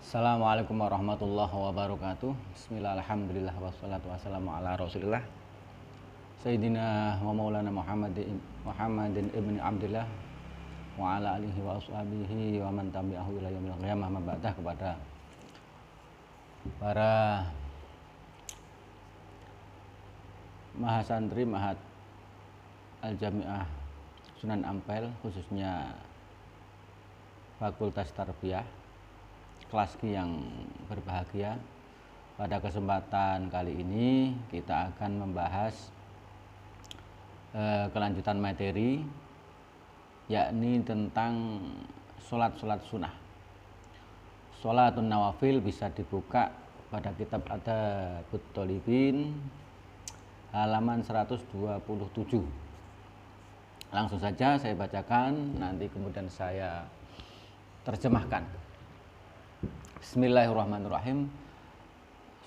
Assalamualaikum warahmatullahi wabarakatuh. Bismillah, alhamdulillah, wassalatu wassalamu ala rasulillah Sayyidina wa maulana Muhammadin ibni Abdillah wa ala alihi wa ashabihi wa man tabi'ahu ila yaumil qiyamah. Maba'dah, kepada para mahasantri Ma'had Al-Jami'ah Sunan Ampel, khususnya Fakultas Tarbiyah, kelas Q yang berbahagia. Pada kesempatan kali ini kita akan membahas kelanjutan materi, yakni tentang sholat-sholat sunnah. Sholatun nawafil bisa dibuka pada kitab Adabut Thalibin halaman 127. Langsung saja saya bacakan, nanti kemudian saya terjemahkan. Bismillahirrahmanirrahim.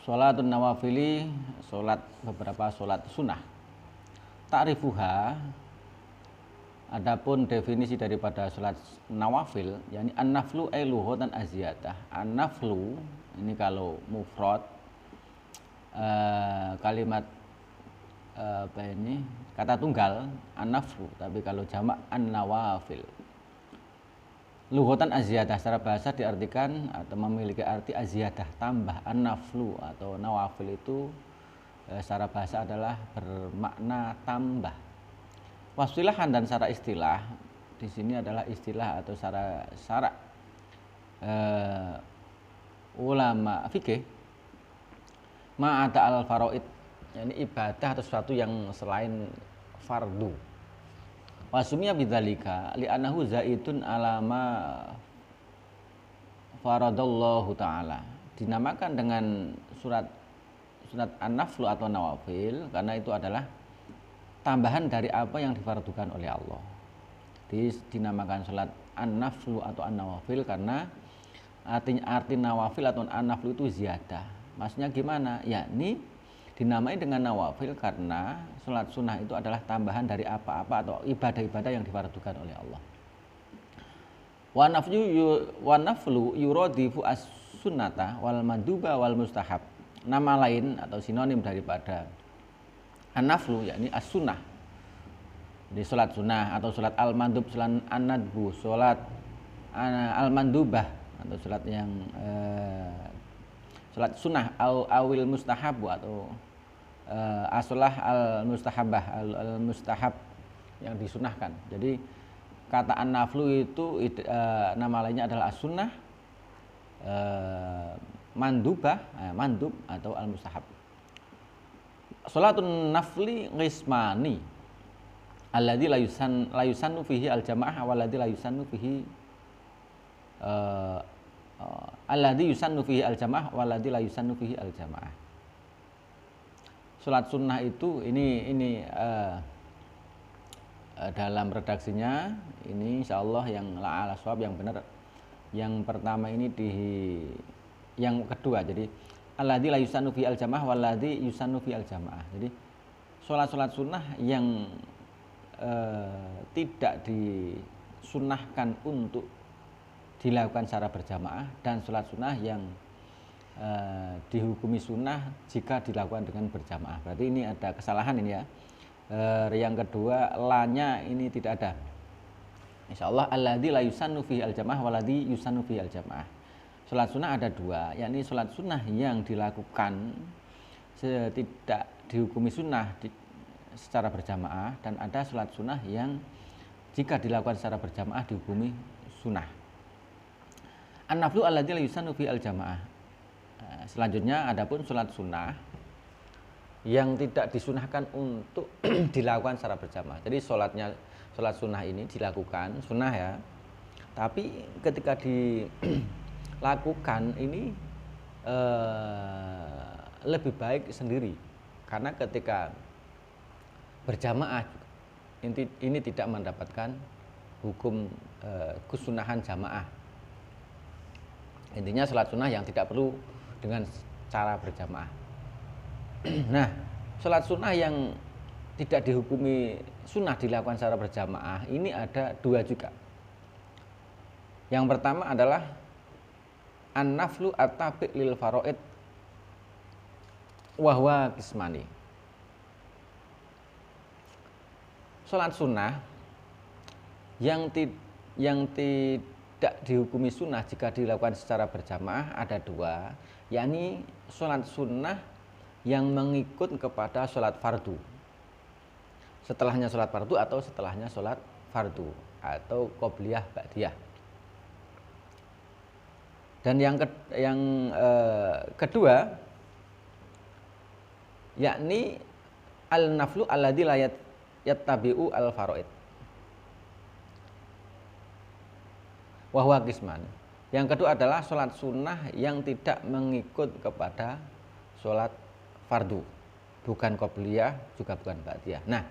Sholatun nawafili, beberapa sholat sunnah. Ta'rifuha, adapun definisi daripada sholat nawafil, yakni an-naflu ay lughatan aziyadah. An-naflu ini kalau mufrad, kalimat kata tunggal an-naflu, tapi kalau jamak an-nawafil. Lughatan aziyadah secara bahasa diartikan atau memiliki arti aziyadah, tambah. An-naflu atau nawafil itu secara bahasa adalah bermakna tambah. Wasilahan dan secara istilah di sini adalah istilah atau secara ulama fikih, ma'ata al-faraid, yakni ibadah atau sesuatu yang selain fardu. Wasumia bidzalika li'annahu zaitun alama faradallahu ta'ala. Dinamakan dengan surat an-naflu atau nawafil karena itu adalah tambahan dari apa yang difardukan oleh Allah. Dinamakan salat an-naflu atau an-nawafil karena arti nawafil atau an-naflu itu ziyadah. Maksudnya gimana? Yakni dinamai dengan nawafil karena sholat sunnah itu adalah tambahan dari apa-apa atau ibadah-ibadah yang difardukan oleh Allah. Wa naflu yuradifu as-sunnata wal manduba wal mustahab. Nama lain atau sinonim daripada an-naflu yakni as-sunnah. Jadi sholat sunnah atau sholat al-mandub, sholat an-nadbu, sholat al-mandubah atau sholat yang sholat sunnah awil mustahabu atau asolah al-mustahabah, al-mustahab yang disunahkan. Jadi kata an-naflu itu nama lainnya adalah as-sunnah, mandubah, mandub atau al-mustahab. Sholatun nafli qismani alladzi la yusannu fihi al-jamaah walladzi la yusannu fihi alladzi yusannu fihi al-jamaah walladzi la yusannu fihi al-jamaah. Salat sunnah itu ini dalam redaksinya ini insyaallah yang la'ala shawab, yang benar. Yang pertama ini yang kedua, jadi alladzi la yusannu fihi al-jamaah walladzi yusannu fihi al-jamaah. Jadi salat sunnah yang tidak disunnahkan untuk dilakukan secara berjamaah, dan sholat sunnah yang dihukumi sunnah jika dilakukan dengan berjamaah. Berarti ini ada kesalahan ini ya. Yang kedua, lanya ini tidak ada. Insyaallah alladzi la yusannu fihi al-jamaah waladzi yusannu fihi al-jamaah. Sholat sunnah ada dua, yakni sholat sunnah yang dilakukan tidak dihukumi sunnah secara berjamaah, dan ada sholat sunnah yang jika dilakukan secara berjamaah dihukumi sunnah. An-naflu alladzi la yusannu fi al-jamaah. Selanjutnya adapun sholat sunnah yang tidak disunahkan untuk dilakukan secara berjamaah. Jadi sholat sunnah ini dilakukan sunnah ya, tapi ketika dilakukan ini lebih baik sendiri, karena ketika berjamaah ini tidak mendapatkan hukum kesunahan jamaah. Intinya sholat sunnah yang tidak perlu dengan cara berjamaah. Nah, sholat sunnah yang tidak dihukumi sunnah dilakukan secara berjamaah ini ada dua juga. Yang pertama adalah an-naflu at-tabi' lil faraid wa huwa qismani. Salat sunnah yang tidak dihukumi sunnah jika dilakukan secara berjamaah ada dua, yakni salat sunnah yang mengikut kepada salat fardu. Setelahnya salat fardu atau setelahnya salat fardu atau qobliyah ba'diyah. Dan yang kedua yakni al-naflu alladzi la yattabi'u al-faraid. Wa huwa qisman. Yang kedua adalah salat sunnah yang tidak mengikut kepada salat fardu. Bukan qobliyah, juga bukan ba'diyah. Nah,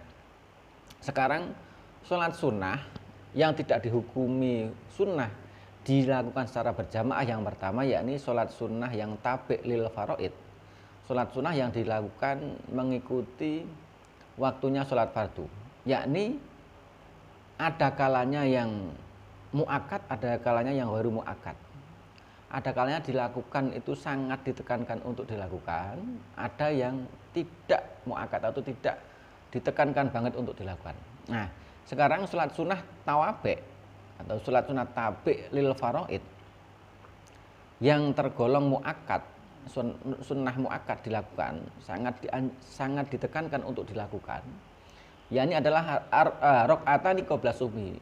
sekarang salat sunnah yang tidak dihukumi sunnah dilakukan secara berjamaah yang pertama yakni salat sunnah yang tabi' lil faraid. Salat sunnah yang dilakukan mengikuti waktunya salat fardu, yakni ada kalanya yang muakkad, ada kalanya yang ghairu muakkad. Ada kalanya dilakukan itu sangat ditekankan untuk dilakukan, ada yang tidak muakkad atau tidak ditekankan banget untuk dilakukan. Nah, sekarang salat sunnah tawabe atau salat sunnah tabi' lil faraid yang tergolong muakkad, sunnah muakkad dilakukan, sangat ditekankan untuk dilakukan. Yakni adalah rakaatani qabla subhi.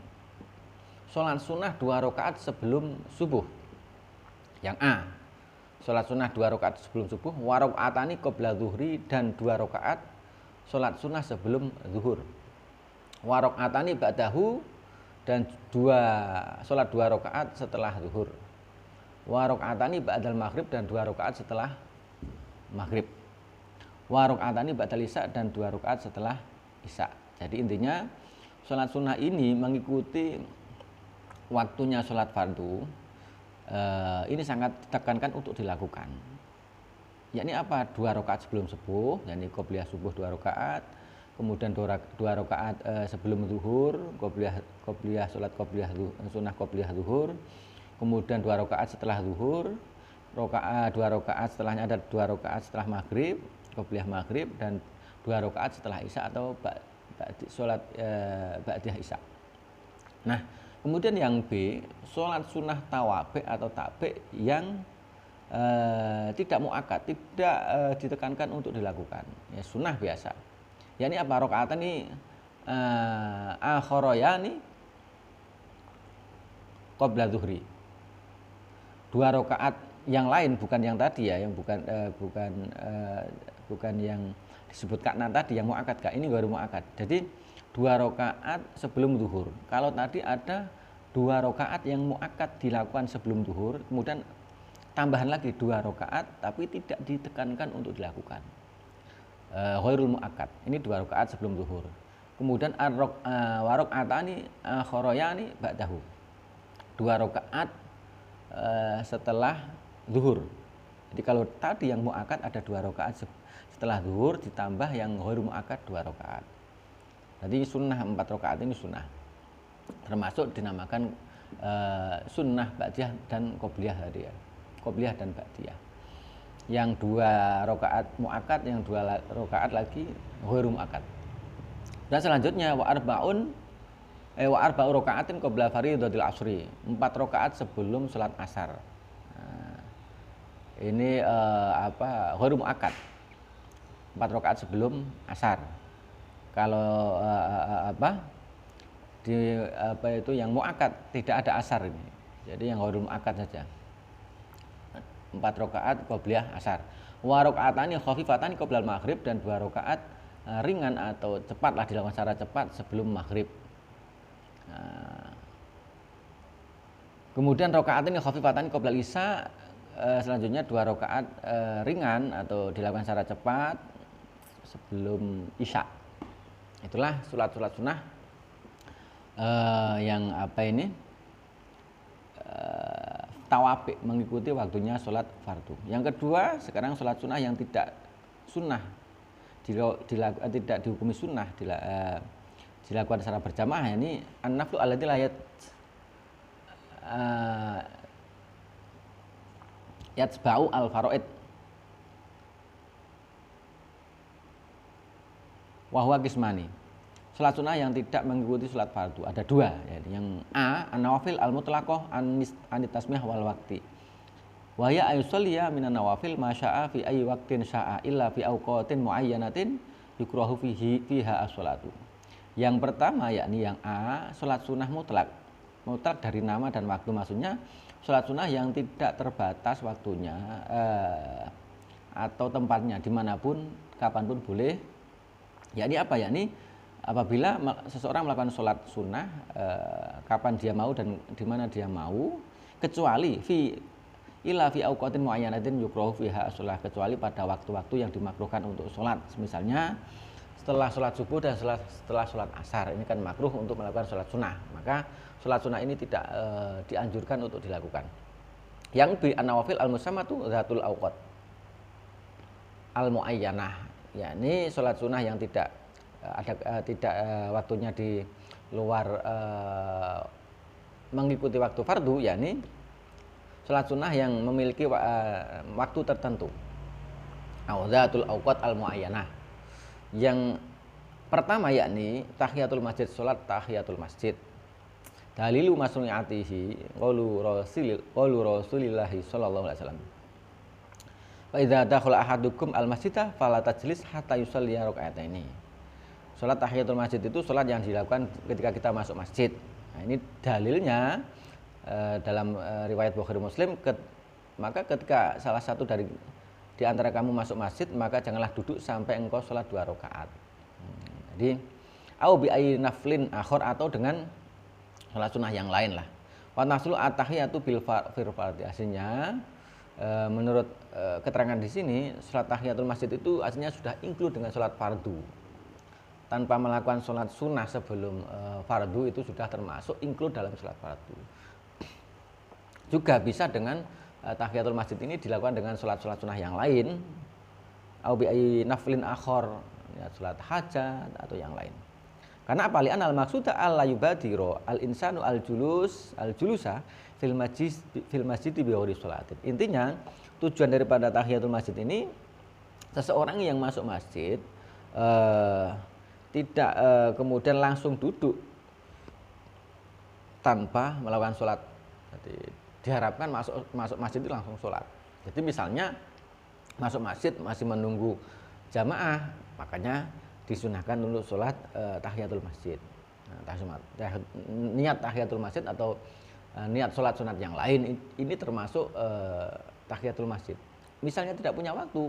Salat sunnah 2 rakaat sebelum subuh. Yang A, salat sunnah 2 rakaat sebelum subuh, wa rakaatani qabla zuhri, dan 2 rakaat salat sunnah sebelum zuhur. Wa rakaatani ba'dahu, dan salat 2 rakaat setelah zuhur. Wa rakaatani ba'dal maghrib, dan 2 rakaat setelah maghrib. Wa rakaatani ba'dal isya, dan 2 rakaat setelah isya. Jadi intinya salat sunnah ini mengikuti waktunya salat fardu, ini sangat ditekankan untuk dilakukan. Yakni apa? 2 rakaat sebelum subuh, yakni qobliyah subuh 2 rakaat, kemudian 2 rakaat sebelum zuhur, qobliyah salat qobliyah sunnah qobliyah zuhur, kemudian 2 rakaat setelah zuhur, 2 rakaat setelahnya ada 2 rakaat setelah maghrib, qobliyah maghrib, dan 2 rakaat setelah isya atau salat ba'diyah isya. Nah, kemudian yang B, sholat sunnah tawabe atau tabe yang tidak muakkad, tidak ditekankan untuk dilakukan. Ya, sunnah biasa. Ya, ini apa? Rakaat ini akharayani qabla zuhri. 2 rakaat yang lain, bukan yang tadi ya, yang bukan yang disebutkan tadi yang muakkad. Ini baru muakkad. Jadi 2 rakaat sebelum zuhur. Kalau tadi ada 2 rakaat yang muakkad dilakukan sebelum zuhur, kemudian tambahan lagi 2 rakaat tapi tidak ditekankan untuk dilakukan. Ghairul muakkad. Ini 2 rakaat sebelum zuhur. Kemudian wa rakaatani akharayani ba'dahu. 2 rakaat setelah zuhur. Jadi kalau tadi yang muakkad ada 2 rakaat setelah zuhur ditambah yang ghairul muakkad 2 rakaat. Jadi sunnah 4 rakaat ini sunnah, termasuk dinamakan sunnah ba'diyah dan qobliyah tadi ya, qobliyah dan ba'diyah. Yang 2 rakaat muakkad, yang 2 rakaat lagi ghairu muakkad. Dan selanjutnya wa arba'u rakaatin qabla fardhatil asri, 4 rakaat sebelum salat asar. Nah, ini ghairu muakkad, 4 rakaat sebelum asar. Kalau yang muakkad tidak ada asar ini. Jadi yang ghairul muakkad saja. 4 rakaat qobliyah asar. Wa rakaatani khafifatani qoblal maghrib, dan 2 rakaat ringan atau cepatlah dilakukan secara cepat sebelum maghrib. Nah, kemudian rakaat ini khafifatani qoblal isya, selanjutnya 2 rakaat ringan atau dilakukan secara cepat sebelum isya. Itulah sholat sunnah yang tawabi, mengikuti waktunya sholat fardu. Yang kedua, sekarang sholat sunnah yang tidak sunnah, tidak dihukumi sunnah, dilakukan secara berjamaah. Ini an-naflu alladzi la Yatsba'u al-faraid wa huwa qismani. Salat sunnah yang tidak mengikuti salat fardu ada dua, ya. Yang A, an-nawafil al-mutlaqah an tasmiyah wal waqti. Wa ya ayusalliya minan nawafil ma syaa fi ayyi waqtin syaa illa fi awqatin muayyanatin yukrahu fiha as-salatu. Yang pertama yakni yang A, salat sunnah mutlak. Mutlak dari nama dan waktu, maksudnya salat sunnah yang tidak terbatas waktunya atau tempatnya, dimanapun kapanpun boleh. Yakni apa? Yakni apabila seseorang melakukan sholat sunnah kapan dia mau dan di mana dia mau, kecuali fi auqatin muayyanatin yukrahu fiha as-shalah, kecuali pada waktu-waktu yang dimakruhkan untuk sholat. Misalnya setelah sholat subuh dan setelah sholat asar, ini kan makruh untuk melakukan sholat sunnah, maka sholat sunnah ini tidak dianjurkan untuk dilakukan. Yang bi an-nawafil al-musammatu dzatul auqat al-muayyanah, yakni sholat sunnah yang tidak waktunya di luar mengikuti waktu fardu, yakni sholat sunnah yang memiliki waktu tertentu. Dzatul auqat al-muayyanah. Yang pertama yakni tahiyatul masjid, sholat tahiyatul masjid. Dalilu masnu'atihi qaulu Rasulillahi sallallahu alaihi wasallam. Wa idza dakhala ahadukum al-masjidah fala tajlis hatta yusalli raka'ataini. Sholat tahiyatul masjid itu sholat yang dilakukan ketika kita masuk masjid. Nah, ini dalilnya dalam riwayat Bukhari Muslim, maka ketika salah satu di antara kamu masuk masjid, maka janganlah duduk sampai engkau sholat 2 rakaat. Jadi au bi ayyi naflin akhor, atau dengan sholat sunnah yang lain lah. Wa naslu at-tahiyatu bil fardhi, aslinya menurut keterangan di sini sholat tahiyatul masjid itu aslinya sudah include dengan sholat fardu. Tanpa melakukan sholat sunnah sebelum fardu itu sudah termasuk include dalam sholat fardu. Juga bisa dengan tahiyatul masjid ini dilakukan dengan sholat-sholat sunnah yang lain, au bi ayyi naflin akhor, ya, sholat hajat atau yang lain. Karena apa? Li'an al-maqsuda alla yubadiru al-insanu al-julusa fil masjid bi ghairi sholatin. Intinya tujuan daripada tahiyatul masjid ini, seseorang yang masuk masjid tidak kemudian langsung duduk tanpa melakukan sholat. Jadi diharapkan masuk masjid itu langsung sholat. Jadi misalnya masuk masjid masih menunggu jamaah, makanya disunahkan untuk sholat tahiyatul masjid. Nah, niat tahiyatul masjid atau niat sholat sunat yang lain ini termasuk tahiyatul masjid. Misalnya tidak punya waktu,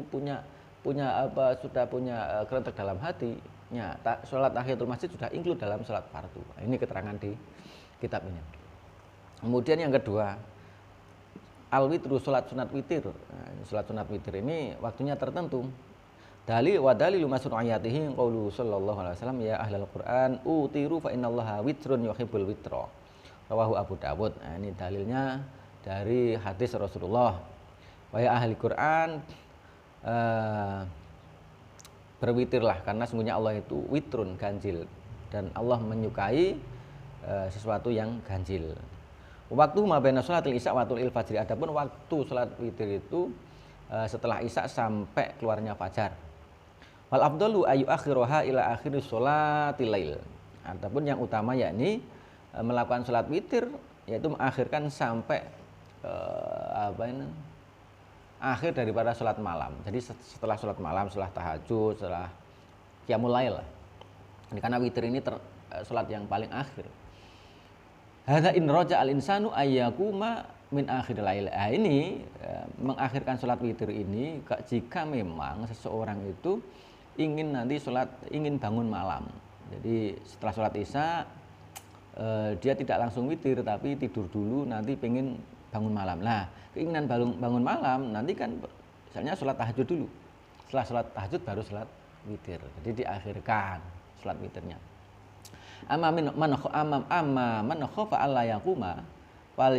sudah punya kerentek dalam hatinya, sholat tahiyatul masjid sudah include dalam sholat fardu. Nah, ini keterangan di kitab ini. Kemudian yang kedua, al-witru, sholat sunat witir. Nah, sholat sunat witir ini waktunya tertentu. Dalilu masnu'iyatihi qaulu sallallahu alaihi wasallam, ya ahlal Qur'an utiru fa innallaha witrun yuhibbul witra. Rawahu Abu Dawud. Nah, ini dalilnya dari hadis Rasulullah. Wahai ahli Quran, berwitirlah, karena sungguhnya Allah itu witrun, ganjil, dan Allah menyukai sesuatu yang ganjil. Waktu mabena sholatil isya wa tulil fajri. Adapun waktu sholat witir itu setelah isya sampai keluarnya fajar. Wal afdalu ayu akhiroha ila akhiri sholatil lail. Adapun yang utama yakni melakukan sholat witir, yaitu mengakhirkan sampai akhir daripada sholat malam. Jadi setelah sholat malam, setelah tahajud, setelah qiyamul lail. Karena witir ini sholat yang paling akhir. Hadza in raja al insanu ayyakuma min akhir lail. Ini mengakhirkan sholat witir ini jika memang seseorang itu ingin bangun malam. Jadi setelah sholat isya dia tidak langsung witir, tapi tidur dulu, nanti pengen bangun malam. Nah, keinginan bangun malam nanti kan misalnya sholat tahajud dulu. Setelah sholat tahajud baru sholat witir. Jadi diakhirkan sholat witirnya. Amma man khafa alla yaquma fal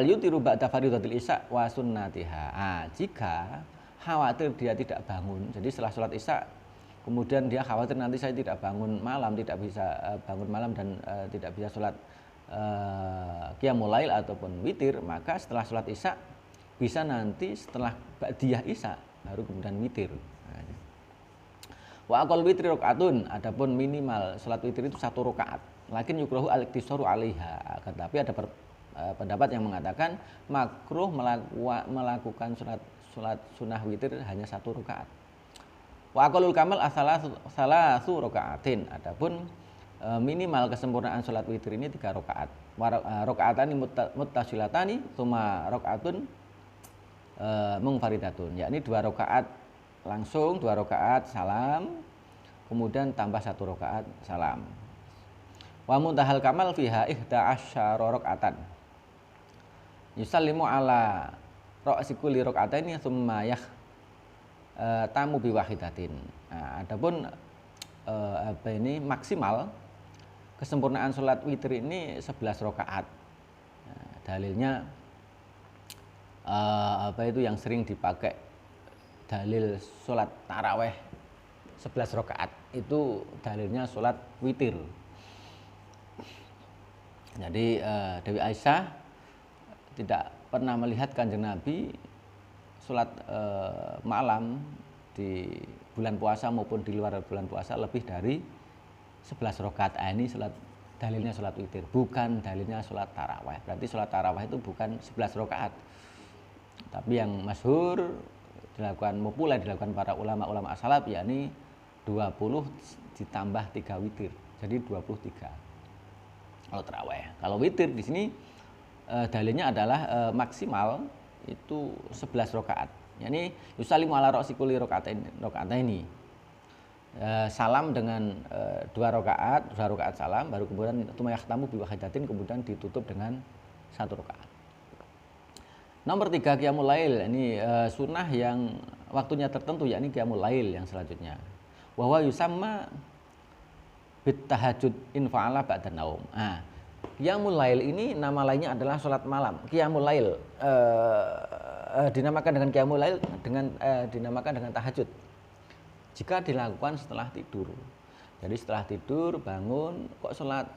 yutiru ba'da fardhatil isya wa sunnatiha. Jika khawatir dia tidak bangun, jadi setelah sholat isya kemudian dia khawatir nanti saya tidak bangun malam, tidak bisa bangun malam dan tidak bisa sholat qiyamul lail ataupun witir, maka setelah sholat isya bisa nanti setelah ba'diyah isya baru kemudian witir. Wa aqall witri rakaatun, adapun minimal salat witir itu 1 rakaat. Lakin yukrahu al-iktisaru 'alaiha. Tetapi ada pendapat yang mengatakan makruh melakukan salat sunnah witir hanya 1 rakaat. Wa aqallul kamal salasu rakaatin. Adapun minimal kesempurnaan salat witir ini 3 rakaat. Rakaatani muttasilatani tsumma rakaatun munfaridatun, yakni 2 rakaat langsung, 2 rakaat salam, kemudian tambah 1 rakaat salam. Wa muntahal kamal fiha 11 rakaatan. Yusallimu ala ra'si kulli raka'ataini tsumma tamu biwahidatin. Nah, adapun maksimal kesempurnaan salat witir ini 11 rakaat. Nah, dalilnya yang sering dipakai dalil sholat taraweh 11 rakaat itu dalilnya sholat witir. Jadi Dewi Aisyah tidak pernah melihat Kanjeng Nabi sholat malam di bulan puasa maupun di luar bulan puasa lebih dari 11 rakaat. Ini dalilnya sholat witir, bukan dalilnya sholat taraweh. Berarti sholat taraweh itu bukan 11 rakaat, tapi yang masyhur dilakukan para ulama salaf, yakni 20 ditambah 3 witir, jadi 23 kalau tarawih. Kalau witir di sini dalilnya adalah maksimal itu 11 rakaat, yakni yusallimu ala ra'si kulli raka'ataini, salam dengan 2 rakaat salam, baru kemudian tumayahtamu biwahidatin, kemudian ditutup dengan 1 rakaat. Nomor 3 qiyamul lail, ini sunnah yang waktunya tertentu, yakni qiyamul lail yang selanjutnya. Wa huwa yusamma bitahajjud in fa'ala ba'da naum. Qiyamul lail ini nama lainnya adalah salat malam. Qiyamul lail dinamakan dengan qiyamul lail dinamakan dengan tahajud jika dilakukan setelah tidur. Jadi setelah tidur bangun kok salat,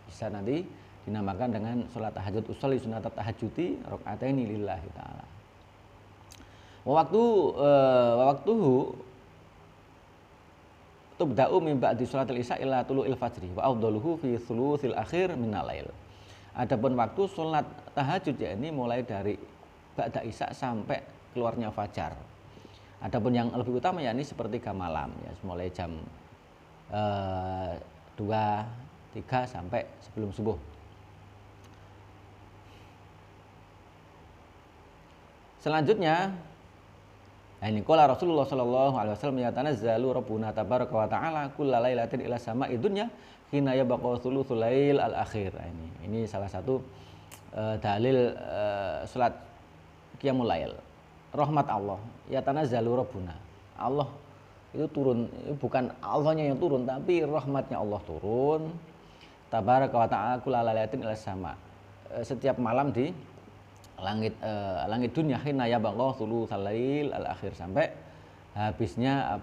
bisa nanti dinamakan dengan sholat tahajud. Usolli sunnatat tahajudi rakaataini lillahi ta'ala. Wa waktuhu tubda'u min ba'di sholatil isya ila tulu'il fajri wa afdaluhu fi thulutsil akhir minal lail. Adapun waktu sholat tahajud yakni mulai dari ba'da isya sampai keluarnya fajar. Adapun yang lebih utama yakni sepertiga malam, ya, mulai jam 2, 3 sampai sebelum subuh. Selanjutnya, ini qala Rasulullah sallallahu alaihi wasallam yatanazzalu rabbuna tabaraka wa ta'ala kulla lailatin ila sama'i dunya hina yabqa thuluthul lail al-akhir. Ini salah satu dalil salat qiyamul lail. Rahmat Allah, yatanazzalu rabbuna. Allah itu turun, bukan Allahnya yang turun, tapi rahmatnya Allah turun. Tabaraka wa ta'ala kulla lailatin ila sama'. Setiap malam di langit dunia, hina yabqa thuluthul lail al-akhir, sampai habisnya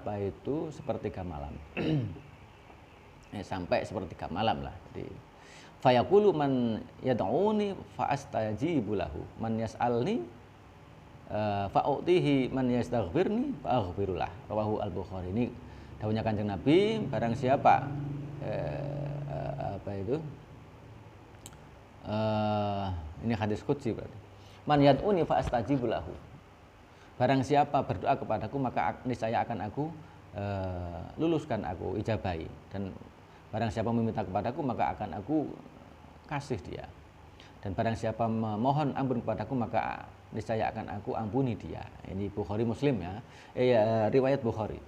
sepertiga malam. Sampai sepertiga malam lah. Jadi fayaqulu man yad'uni fa astajibu lahu, man yas'alni fa u'tihi, man yastaghfirni fa aghfirullah. Rawahu al-Bukhari. Ini dawuhnya Kanjeng Nabi, barang siapa ini hadis qudsi berarti. Man yad'uni fa astajibu lahu. Barang siapa berdoa kepadaku maka niscaya akan aku luluskan, aku ijabahi. Dan barang siapa meminta kepadaku maka akan aku kasih dia. Dan barang siapa memohon ampun kepadaku maka niscaya akan aku ampuni dia. Ini Bukhari Muslim ya. Riwayat Bukhari.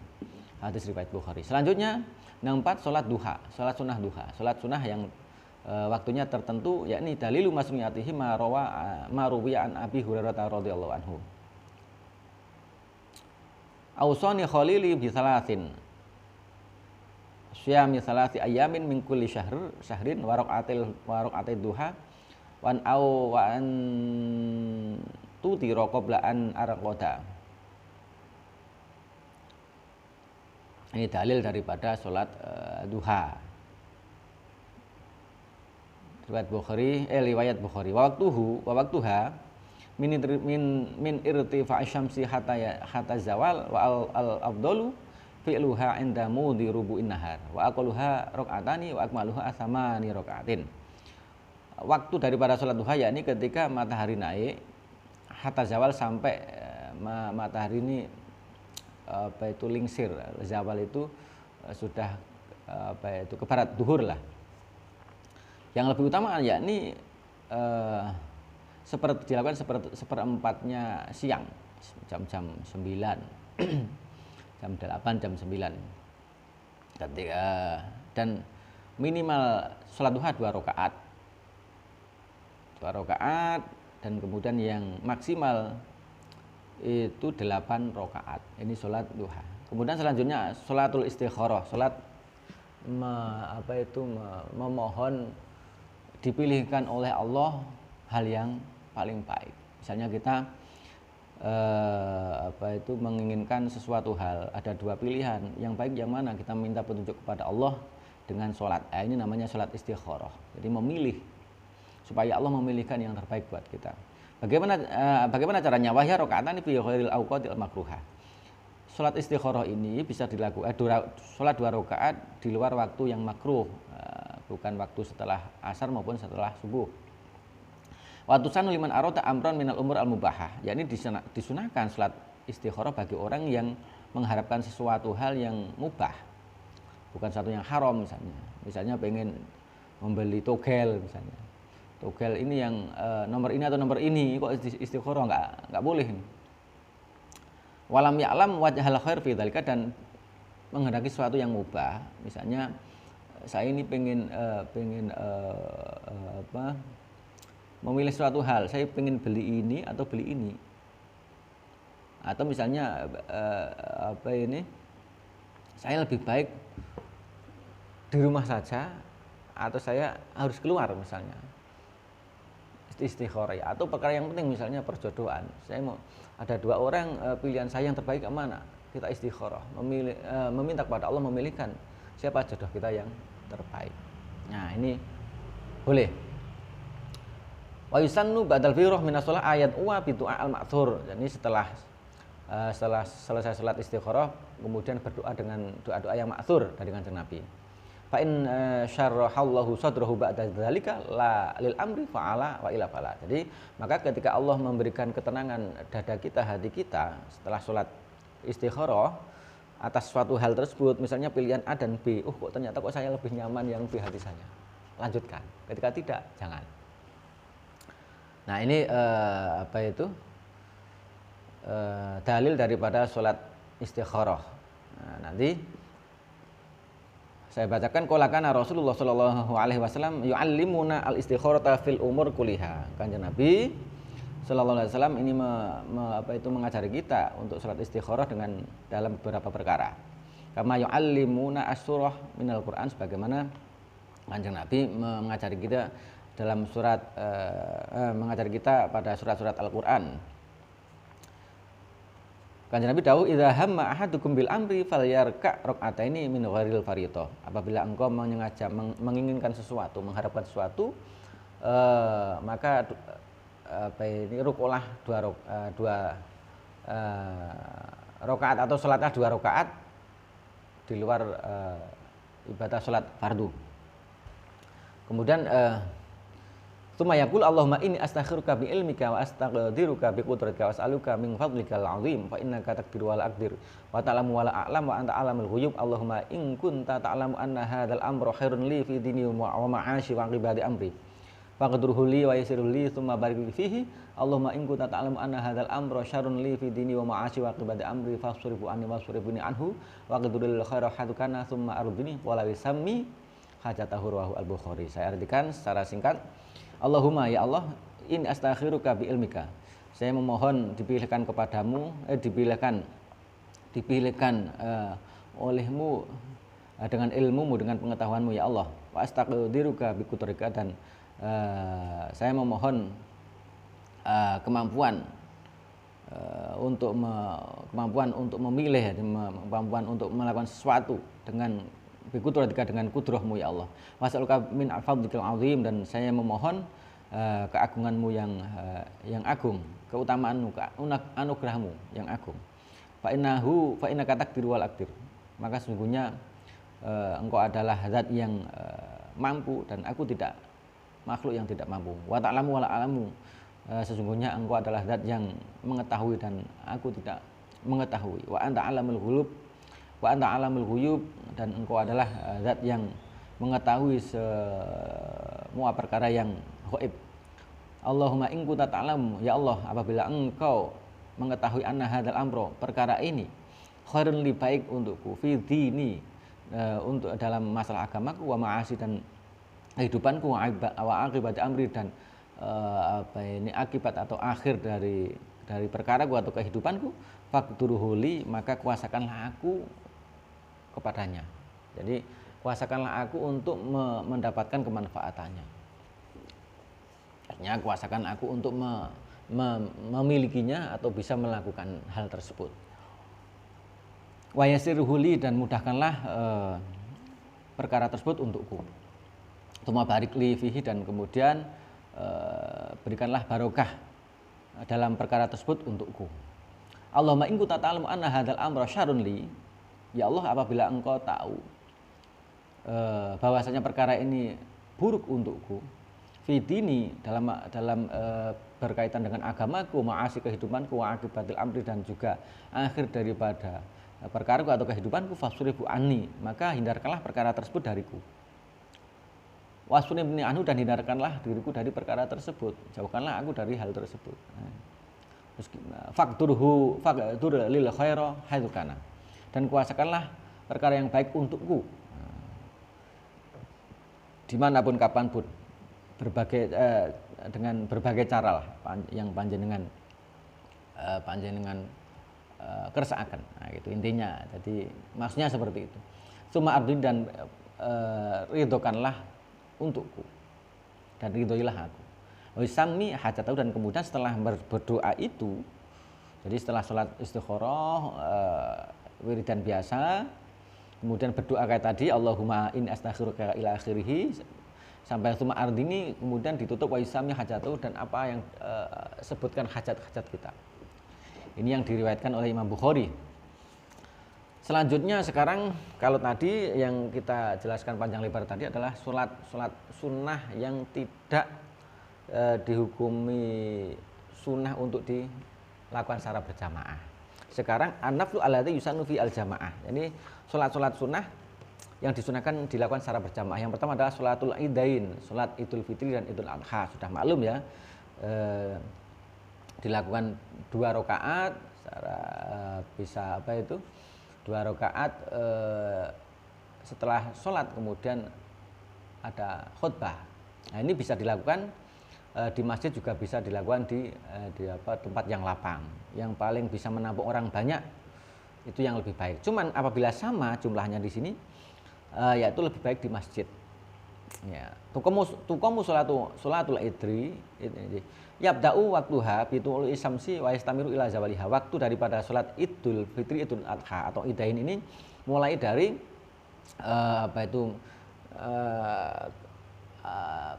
Hadis riwayat Bukhari. Selanjutnya yang 4, salat duha, salat sunnah duha. Salat sunnah yang waktunya tertentu, yakni dalilu masniyatihi ma ruwiya an Abi Hurairah radhiyallahu anhu. Ausani khalili bi salasin syami salasi ayamin min kulli syahrin wa raqatil duha wa an tuti qabla an arqada. Ini dalil daripada salat duha. riwayat Bukhari. Wa waktuha min irtifa'i syamsi hatta zawal wa al afdalu fi'luha inda mudi rubu'in nahar wa aqalluha rakaatani wa akmaluha athamani rakaatin. Waktu daripada sholat duha yakni ketika matahari naik hatta zawal sampai matahari ini lingsir. Zawal itu sudah ke barat, duhur lah. Yang lebih utama yakni dilakukan seperempatnya siang, jam 9, jam 8, jam 9. Dan minimal sholat duha 2 rakaat. 2 rakaat dan kemudian yang maksimal itu 8 rakaat. Ini sholat duha. Kemudian selanjutnya sholatul istikharah, sholat memohon dipilihkan oleh Allah hal yang paling baik. Misalnya kita menginginkan sesuatu hal, ada 2 pilihan, yang baik yang mana, kita minta petunjuk kepada Allah dengan sholat. Ini namanya sholat istikharah. Jadi memilih supaya Allah memilihkan yang terbaik buat kita. Bagaimana caranya? Wahya rakaatani fi ghairil awqatil makruhah. Sholat istikharah ini bisa dilakukan sholat 2 rakaat di luar waktu yang makruh, bukan waktu setelah asar maupun setelah subuh. Waktu sanu liman arota amron minal umur al mubahah, yakni disunahkan sholat istikharah bagi orang yang mengharapkan sesuatu hal yang mubah, bukan sesuatu yang haram. Misalnya pengen membeli togel, misalnya togel ini yang nomor ini atau nomor ini, kok istikharah nggak boleh. Walam ya'lam wajhal khair fi dzalika, dan menghendaki sesuatu yang mubah. Misalnya saya ini pengen memilih suatu hal, saya pengen beli ini atau beli ini, atau misalnya saya lebih baik di rumah saja atau saya harus keluar, misalnya istikharah. Atau perkara yang penting, misalnya perjodohan, saya mau ada 2 orang, pilihan saya yang terbaik kemana, kita istikharah, meminta kepada Allah memilihkan siapa jodoh kita yang terbaik. Nah, ini boleh. Wa yusannu ba'dal firah minas shalah ayat wa bi du'a al-ma'thur. Jadi setelah selesai salat istikharah kemudian berdoa dengan doa-doa yang ma'thur dari Kanjeng Nabi. Fa in syarrahallahu sadrahu ba'da dzalika la lil amri fa'ala wa ila fala. Jadi maka ketika Allah memberikan ketenangan dada kita, hati kita setelah salat istikharah atas suatu hal tersebut, misalnya pilihan A dan B, ternyata kok saya lebih nyaman yang B hati saya, lanjutkan. Ketika tidak, jangan. Nah, ini dalil daripada sholat istikharah. Nah, nanti saya bacakan, qala kana Rasulullah sallallahu alaihi wasallam yu'allimuna al-istikharata fil umur kulliha. Kanjeng Nabi sallallahu alaihi wasallam ini mengajari kita untuk sholat istikharah dalam beberapa perkara. Kama yu'allimuna as-surah minal Qur'an, sebagaimana Kanjeng Nabi mengajari kita dalam mengajari kita pada surat-surat Al-Qur'an. Kanjeng Nabi dawuh, idza hamma ahadukum bil amri falyarka rak'ataini min ghairil fardhah. Apabila engkau menginginkan sesuatu, mengharapkan sesuatu, maka rukulah 2 rakaat atau salatlah 2 rakaat di luar ibadah salat fardu. Kemudian tsumma yaqul Allahumma inni astakhiruka bi ilmika wa astaqdiruka bi qudratika wa as'aluka min fadlikal azim fa innaka taqdiru wa la aqdir wa ta'lamu wa la a'lam wa anta a'lamul ghuyub. Allahumma in kunta ta'lamu anna hadzal amra khairun li fi dini wa ma'ashi wa aqibati amri faqdirhu li wa yassirhu li tsumma barik fihi. Allahumma in kunta ta'lamu anna hadzal amra syarrun li fi dini wa ma'ashi wa aqibati amri fasrifu anni wasrifni anhu wa qadrul khaira hadukana tsumma ardini wa la wisammi hajatahu rawahu al-Bukhari. Saya artikan secara singkat, Allahumma, ya Allah, in astakhiruka bi ilmika, saya memohon dipilihkan kepadamu, dipilihkan olehmu dengan ilmumu, dengan pengetahuanmu, ya Allah. Wa astaqdiruka bi qudratika, dan saya memohon kemampuan untuk memilih, kemampuan untuk melakukan sesuatu dengan bi qudratika dengan kudrohmu ya Allah. Was'aluka min al-fadlikal azim, dan saya memohon keagunganmu yang agung, keutamaanmu, anugerahmu yang agung. Fa innaka taqdiru wal aqdir. Maka sesungguhnya engkau adalah zat yang mampu dan aku tidak, makhluk yang tidak mampu. Wa ta'lamu wa la a'lamu. Sesungguhnya engkau adalah zat yang mengetahui dan aku tidak mengetahui. Wa anta alamul ghuyub, wa anta alamul ghuyub, dan engkau adalah zat yang mengetahui semua perkara yang gaib. Allahumma in kunta ta'lamu, ya Allah, apabila engkau mengetahui anna hadzal amro, perkara ini khairun li, baik untukku, fi dini, untuk dalam masalah agamaku, wa ma'asi, dan kehidupanku, wa akibat amri, dan akibat atau akhir dari perkaraku atau kehidupanku, faqduruhu li, maka kuasakanlah aku kepadanya. Jadi kuasakanlah aku untuk mendapatkan kemanfaatannya. Artinya kuasakan aku untuk memilikinya atau bisa melakukan hal tersebut. Wa yassirhu li, dan mudahkanlah perkara tersebut untukku. Tsumma barik li fihi, dan kemudian berikanlah barokah dalam perkara tersebut untukku. Allahumma in kunta ta'lamu anna hadzal amra syarrun li, ya Allah, apabila engkau tahu bahwasanya perkara ini buruk untukku, fi dini, dalam berkaitan dengan agamaku, ma'asi, kehidupanku, wa akibatil amri, dan juga akhir daripada perkaraku atau kehidupanku, fasrifu anni, maka hindarkanlah perkara tersebut dariku. Wasrifni anhu, dan hindarkanlah diriku dari perkara tersebut, jauhkanlah aku dari hal tersebut. Terus faqdur lil khaira haitsu kana, dan kuasakanlah perkara yang baik untukku dimanapun kapanpun, dengan berbagai cara lah yang panjenengan kersakaken. Nah, itu intinya. Jadi maksudnya seperti itu. Suma ardin, dan ridhokanlah untukku dan ridhoilah aku. Wisami hajatahu, dan kemudian setelah berdoa itu, jadi setelah sholat istikharah, wiridan biasa, kemudian berdoa kayak tadi, Allahumma in astakhiruka ila akhirih, sampai suma ardini, kemudian ditutup wa isami hajatuh, dan apa yang sebutkan hajat-hajat kita. Ini yang diriwayatkan oleh Imam Bukhari. Selanjutnya sekarang, kalau tadi yang kita jelaskan panjang lebar tadi adalah sholat sunnah yang tidak dihukumi sunnah untuk dilakukan secara berjamaah. Sekarang an-naflu allati yusannu fi al-jamaah. Jadi sholat sunnah yang disunahkan dilakukan secara berjamaah. Yang pertama adalah sholatul idain, sholat Idul Fitri dan Idul Adha. Sudah maklum ya, dilakukan 2 rakaat secara bisa 2 rakaat setelah sholat, kemudian ada khutbah. Nah, ini bisa dilakukan di masjid, juga bisa dilakukan di tempat yang lapang, yang paling bisa menampung orang banyak, itu yang lebih baik. Cuman apabila sama jumlahnya di sini, yaitu lebih baik di masjid. Ya, tuqamu sholatul idri, yabda'u waktuha bitul isamsi wa yastamiru ila zawaliha. Waktu daripada sholat Idul Fitri, Idul Adha atau Idain ini mulai dari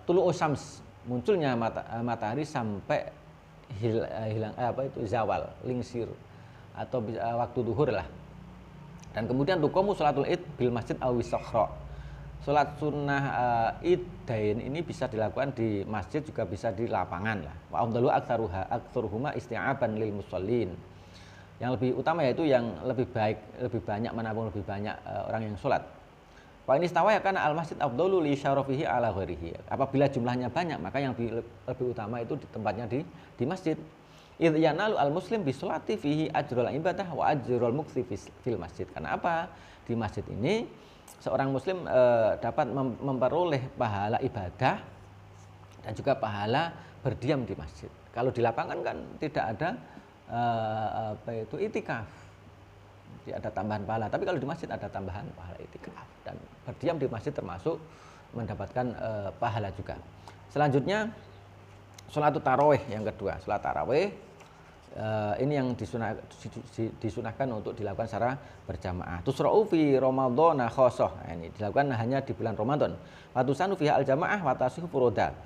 tulu usams, munculnya matahari, sampai hilang zawal, lingsir, atau waktu duhur lah. Dan kemudian tuqamu sholatul id bil masjid aw wisakhra. Sholat sunnah idain ini bisa dilakukan di masjid, juga bisa di lapangan lah. Wa afdalu aktsaruhuma isti'aban lil musallin. Yang lebih utama yaitu yang lebih baik, lebih banyak menampung lebih banyak orang yang sholat. Wa ini istawa ya kana al masjid afdalu li syarafihi ala ghairihi. Apabila jumlahnya banyak, maka yang lebih utama itu di tempatnya di masjid. Idh yanalu al muslim bi sholati fihi ajrul ibadah wa ajrul muqti fil masjid. Karena apa? Di masjid ini seorang muslim dapat memperoleh pahala ibadah dan juga pahala berdiam di masjid. Kalau di lapangan kan tidak ada itikaf, tidak ada tambahan pahala. Tapi kalau di masjid ada tambahan pahala itikaf, dan berdiam di masjid termasuk mendapatkan pahala juga. Selanjutnya sholatul tarawih yang kedua. Sholat tarawih Ini yang disunahkan untuk dilakukan secara berjamaah. Tusra'u fi Ramadhana khosoh. Nah, ini dilakukan hanya di bulan Ramadan. Wa tusanu fiha al-jamaah wa tasihu furuda.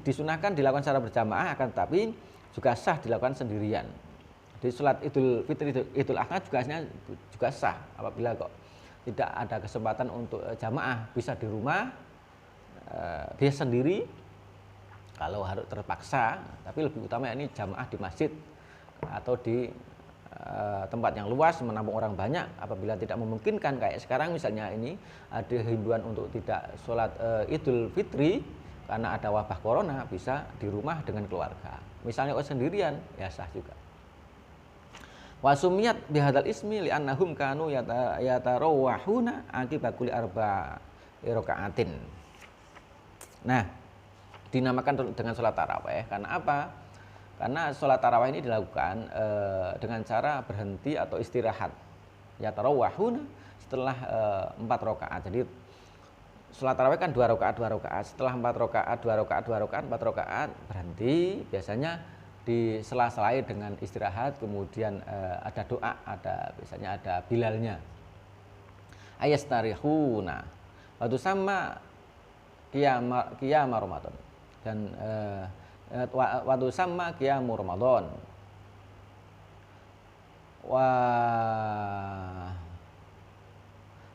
Disunahkan dilakukan secara berjamaah, akan tetapi juga sah dilakukan sendirian. Di sholat Idul Fitri, Idul Adha juga sah apabila kok tidak ada kesempatan untuk jamaah, bisa di rumah, bisa sendiri. Kalau harus terpaksa, tapi lebih utama ini jamaah di masjid atau di tempat yang luas menampung orang banyak. Apabila tidak memungkinkan kayak sekarang misalnya ini ada himbauan untuk tidak sholat Idul Fitri karena ada wabah corona, bisa di rumah dengan keluarga. Misalnya sendirian, ya sah juga. Wasumiyat bihadzal ismi li'annahum kanu yatarawahuna akibat kulli arba'i raka'atin. Nah, dinamakan dengan sholat tarawih karena apa? Karena sholat tarawih ini dilakukan dengan cara berhenti atau istirahat. Ya tarawahuna setelah 4 rakaat. Jadi sholat tarawih kan 2 rakaat. Setelah 4 rakaat, 2 rakaat, 2 rakaat, 4 rakaat berhenti. Biasanya di sela-selai dengan istirahat, kemudian ada doa, biasanya ada bilalnya. Ayastarihuna. Waktu sama qiyam Ramadan. Dan waktu sama qiyam Ramadan.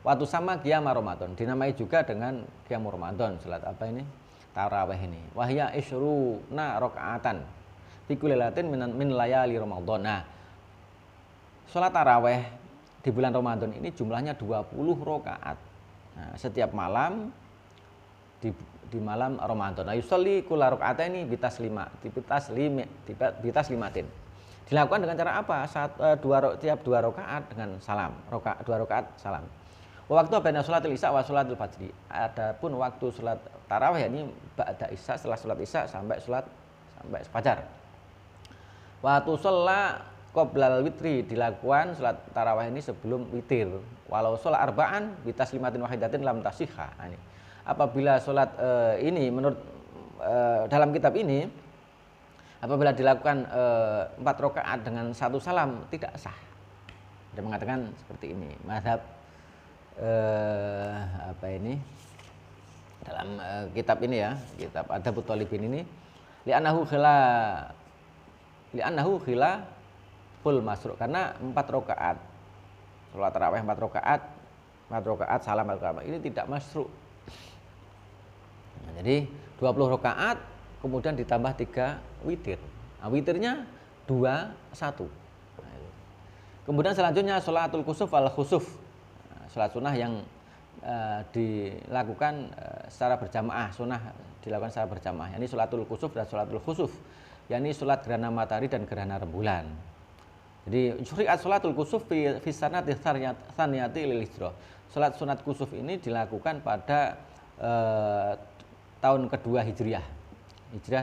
Waktu sama qiyam Ramadan dinamai juga dengan qiyam Ramadan. Salat apa ini? Tarawih ini. Wahya isyruna rakaatan fi kulli lailatin min layali Ramadan. Nah, salat tarawih di bulan Ramadan ini jumlahnya 20 rakaat. Nah, setiap malam di malam Ramadan. Nah, yusolli kulla raka'ataini bitas limatin. Dilakukan dengan cara apa? Tiap 2 rakaat dengan salam. 2 rakaat salam. Waktu baina sholatil isya wa sholatil fajri. Adapun waktu salat tarawih ini ba'da isya, setelah salat isya sampai fajar. Waktu sholat qoblal witri, dilakukan salat tarawih ini sebelum witir. Walau sholat arba'an bitas limatin wahidatin lam tasihha. Nah, ini. Apabila sholat ini menurut dalam kitab ini, apabila dilakukan 4 rakaat dengan 1 salam tidak sah. Dia mengatakan seperti ini. Mazhab dalam kitab ini ya, kitab Adabut Thalibin ini, li'annahu khilaful masru', karena 4 rakaat sholat tarawih 4 rakaat salam ini tidak masru'. Nah, jadi 20 rakaat kemudian ditambah 3 witir. Nah, witirnya 2, 1. Nah, kemudian selanjutnya sholatul kusuf wal khusuf. Nah, sholat sunnah yang dilakukan secara berjamaah, sunnah dilakukan secara berjamaah. Yani sholatul kusuf dan sholatul khusuf. Yani sholat gerhana matahari dan gerhana rembulan. Jadi syuriat sholatul kusuf fi sanati tsaniyati lil hijrah. Sholat sunat kusuf ini dilakukan pada tahun kedua Hijrah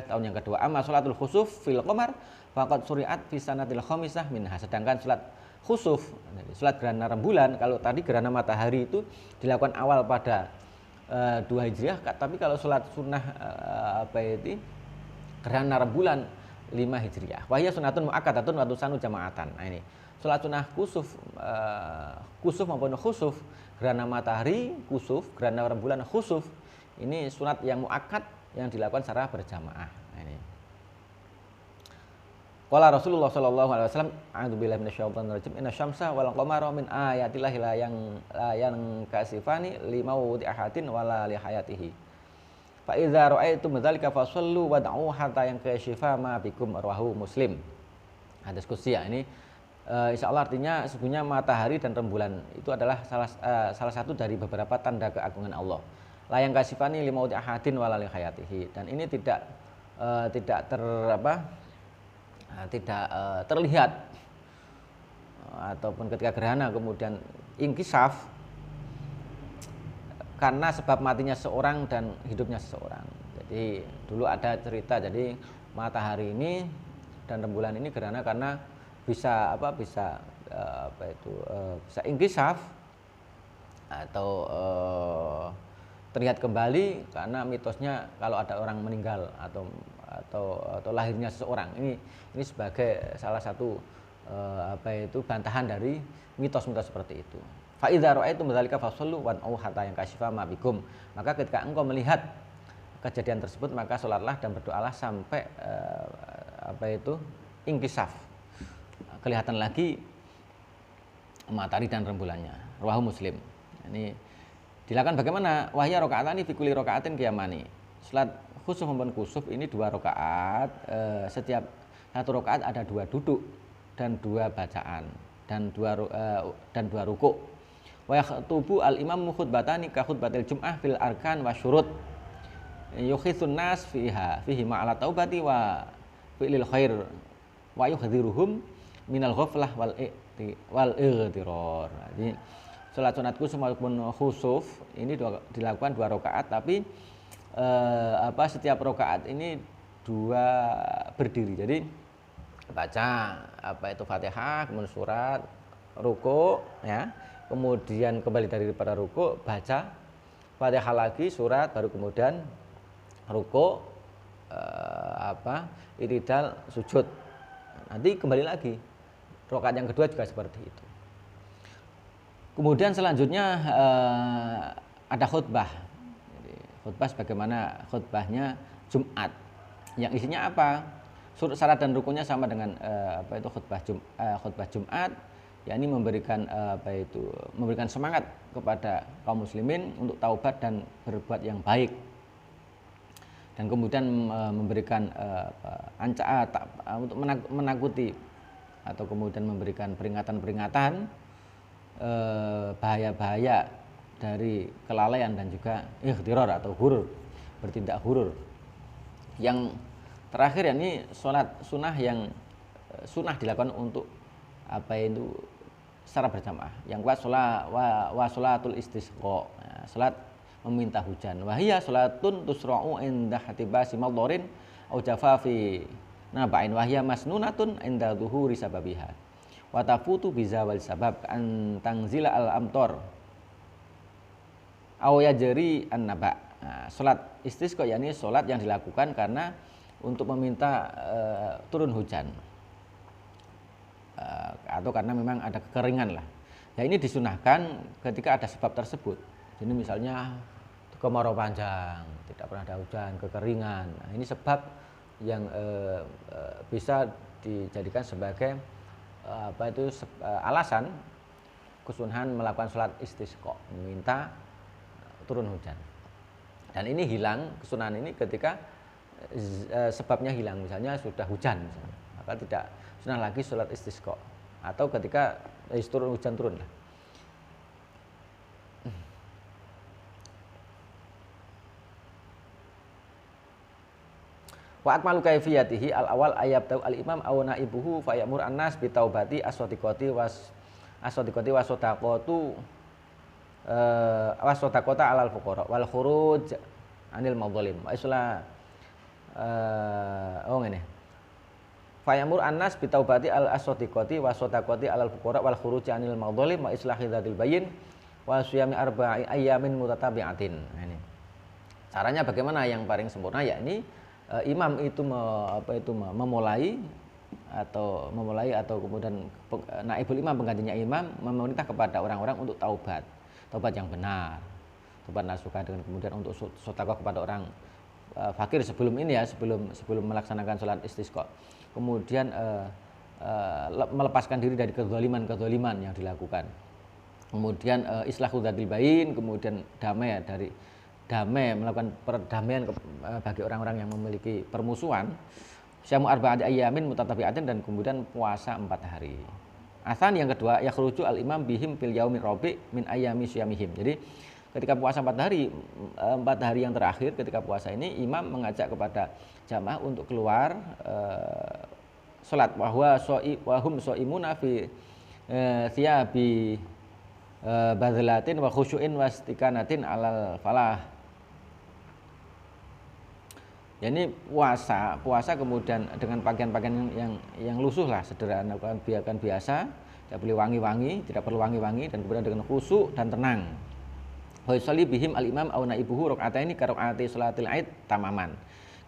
tahun yang kedua. Amma sholatul khusuf fil qamar faqad syuriat fi sanatil khamisah minha. Sedangkan sholat khusuf, sholat gerhana rembulan, kalau tadi gerhana matahari itu dilakukan awal pada 2 Hijriah, tapi kalau sholat sunnah gerhana rembulan 5 Hijriah. Wa hiya sunnatun muakkadatun wa tusanu jama'atan. Nah, ini sholat sunnah kusuf maupun khusuf, gerhana matahari kusuf, gerhana rembulan khusuf, ini sunat yang muakkad yang dilakukan secara berjamaah. Nah, ini. Qala Rasulullah sallallahu alaihi wasallam, a'udzubillahi minasyaitonir rajim, inna syamsa wal qamara min ayatillahi la yang kasifani limauti ahadin wala li hayatihi. Fa idza ra'aitum dzalika fasallu wad'u hatta yang kashifa ma bikum, rawahu Muslim. Hadis qudsi ya, ini insyaallah artinya sesungguhnya matahari dan rembulan itu adalah salah satu dari beberapa tanda keagungan Allah. Layang kasifani limauti ahadin walali hayatihi, dan ini tidak terlihat ataupun ketika gerhana kemudian inkisaf karena sebab matinya seorang dan hidupnya seseorang. Jadi dulu ada cerita, jadi matahari ini dan rembulan ini gerhana karena bisa inkisaf atau terlihat kembali karena mitosnya kalau ada orang meninggal atau atau lahirnya seseorang. Ini sebagai salah satu bantahan dari mitos-mitos seperti itu. Fa idza ra'aitum dzalika fasallu wan'u hatta yankashifa ma bikum. Maka ketika engkau melihat kejadian tersebut maka sholatlah dan berdoalah sampai inkisaf, kelihatan lagi matahari dan rembulannya. Rawahu Muslim. Ini dilakukan bagaimana? Wahya rakaatani fi kulli rakaatin qiyamani. Salat khusuf maupun kusuf ini 2 rakaat, setiap satu rakaat ada 2 duduk dan 2 bacaan dan 2 rukuk. Wa yakhutubu al-imam khutbatani ka khutbatil jum'ah fil arkan wa syurut. Yukhithun nas fihi ma'ala taubati wa fi'lil khair wa yuhdhiruhum minal ghaflah wal igtirar. Jadi salat sunat kusuf maupun khusuf ini dilakukan 2 rakaat, tapi setiap rakaat ini 2 berdiri. Jadi baca Fatihah, kemudian surat, ruku ya. Kemudian kembali daripada ruku, baca Fatihah lagi, surat, baru kemudian ruku, i'tidal, sujud. Nanti kembali lagi. Rakaat yang kedua juga seperti itu. Kemudian selanjutnya ada khutbah. Jadi, khutbah sebagaimana khutbahnya Jumat. Yang isinya apa? Syarat dan rukunnya sama dengan khutbah Jumat, yakni memberikan memberikan semangat kepada kaum muslimin untuk taubat dan berbuat yang baik. Dan kemudian memberikan untuk menakuti atau kemudian memberikan peringatan-peringatan bahaya-bahaya dari kelalaian dan juga ikhtirar atau hurur, bertindak hurur. Yang terakhir ini sholat sunnah yang sunnah dilakukan untuk secara berjamaah. Yang kuat sholatul istisqa, sholat meminta hujan. Wahia sholatun tusra'u inda hatibasi maldorin au jafafi naba'in wahia masnunatun inda zuhuri sababiha wa tafutu bizawal sabab an tangzila al amtor au yajri an naba. Sholat istisqa yakni sholat yang dilakukan karena untuk meminta turun hujan atau karena memang ada kekeringan lah. Ya ini disunahkan ketika ada sebab tersebut. Jadi misalnya kemarau panjang, tidak pernah ada hujan, kekeringan. Nah, ini sebab yang bisa dijadikan sebagai alasan kesunahan melakukan sholat istisqa, meminta turun hujan. Dan ini hilang, kesunahan ini ketika sebabnya hilang, misalnya sudah hujan, misalnya, maka tidak sunah lagi sholat istisqa. Atau ketika turun hujan turun lah. Wa akmalu kaifiyatihi al awal ayabtau al imam aw naibuhu fa ya'mur an-nas bi taubati as-sadiqati was sadaqatu was-sadaqata alal fuqara wal khuruj anil madzalim wa isla ngene fa ya'mur an-nas bi taubati as-sadiqati was sadaqati alal fuqara wal khuruj anil madzalim wa islahi dzatil bayyin wa siyami arba'i ayyamin mutatabi'atin. Nah, ini caranya bagaimana yang paling sempurna, yakni imam itu memulai atau kemudian naibul imam, penggantinya imam, memerintah kepada orang-orang untuk taubat yang benar, taubat nasuha, dengan kemudian untuk sedekah kepada orang fakir sebelum ini ya, sebelum melaksanakan sholat istisqa. Kemudian melepaskan diri dari kezaliman yang dilakukan. Kemudian islahu dzatil bain, kemudian damai, melakukan perdamaian bagi orang-orang yang memiliki permusuhan. Syamu arba'ati ayyamin mutatabi'atin, dan kemudian puasa 4 hari. Atsan yang kedua, yakhruju al-imam bihim fil yaumir rabi' min ayyami syiyamihim. Jadi ketika puasa 4 hari yang terakhir ketika puasa ini, imam mengajak kepada jamaah untuk keluar salat wa hum shaimuna fi thiyabi badlatin wa khusyu'in wastikanatin alal falah. Ya, ini puasa kemudian dengan pakaian-pakaian yang lusuh lah, sederhana, biarkan biasa, tidak boleh wangi-wangi, dan kemudian dengan khusyuk dan tenang. Wa yusalli bihim al-imam aw naibuhu raka'ataini ka raka'ati salatil Aid tamaman.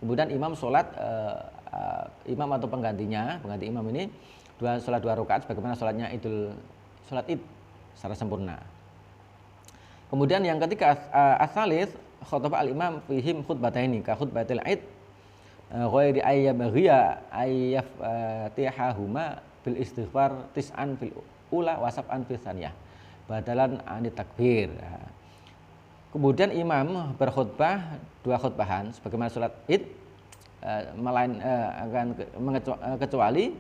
Kemudian imam sholat, imam atau pengganti imam ini sholat 2 rakaat sebagaimana sholatnya sholat id secara sempurna. Kemudian yang ketiga, as-salis khutbah al-imam fihim khutbataini ka khutbatil id ghairi ayyabghiya ayyaftihahuma bil istighfar tis'an fil ula wa sab'an fil tsaniyah badalan anit takbir. Kemudian imam berkhutbah 2 khutbahan sebagaimana sholat id, kecuali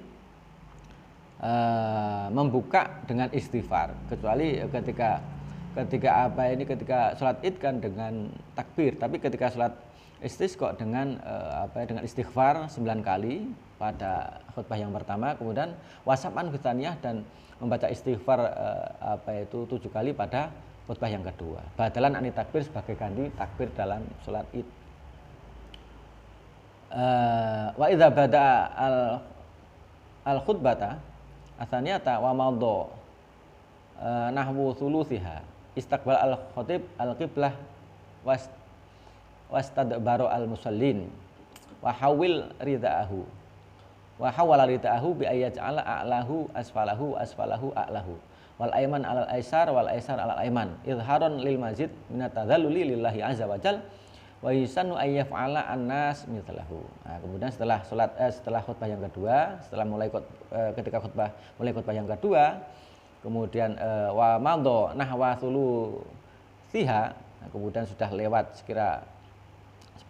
membuka dengan istighfar, kecuali ketika sholat id kan dengan takbir, tapi ketika sholat istisqa dengan dengan istighfar 9 kali pada khutbah yang pertama, kemudian wasapan fitsaniyah dan membaca istighfar 7 kali pada khutbah yang kedua. Badalan anit takbir sebagai ganti takbir dalam sholat id. Wa idza bada al khutbata atsaniyata wa madha nahwu thuluthiha istaqbal al khatib al qiblah wastadbaru al musallin wa hawala ridaahu bi ayyaj'ala a'lahu asfalahu a'lahu wal aiman alal aisar wal aisar alal aiman izharon lil masjid minat tadzalluli lillahi azza wajal wa yusannu ayyaf'ala annas mithlahu. Nah, kemudian setelah khutbah yang kedua, ketika mulai khutbah yang kedua, kemudian wa madha nahwa thuluthiha, nah, kemudian sudah lewat sekira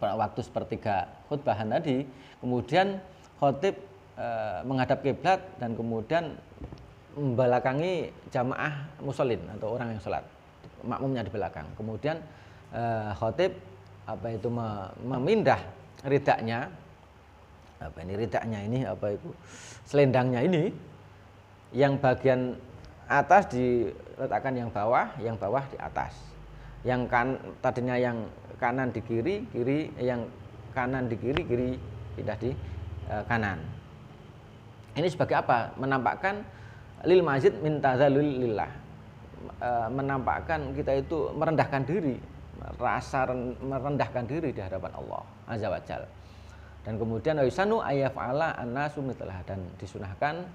waktu sepertiga khutbahan tadi, kemudian khatib menghadap kiblat dan kemudian membelakangi jamaah musallin atau orang yang sholat, makmumnya di belakang. Kemudian khatib memindah ridaknya, selendangnya ini, yang bagian atas diletakkan yang bawah di atas, yang tadinya yang kanan di kiri, yang kanan di kiri pindah di kanan. Ini sebagai apa? Menampakkan lil masjid min tadzallul lillah, menampakkan kita itu merendahkan diri, merendahkan diri di hadapan Allah azza wajalla. Dan kemudian yusanu ayyaf'ala annasu mithlah, dan disunahkan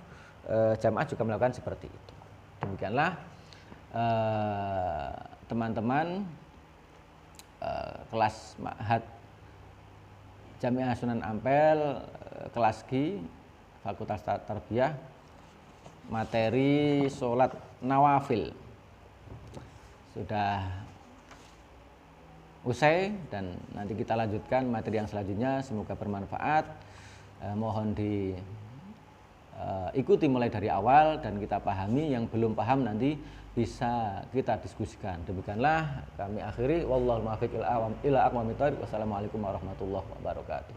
jamaah juga melakukan seperti itu. Demikianlah teman-teman kelas Ma'had Jamiah Sunan Ampel kelas G Fakultas Tarbiyah, materi sholat nawafil sudah usai, dan nanti kita lanjutkan materi yang selanjutnya. Semoga bermanfaat. Mohon diikuti mulai dari awal dan kita pahami. Yang belum paham nanti bisa kita diskusikan. Demikianlah kami akhiri. Wallahul muwaffiq ila aqwamit thoriq. Wassalamualaikum warahmatullahi wabarakatuh.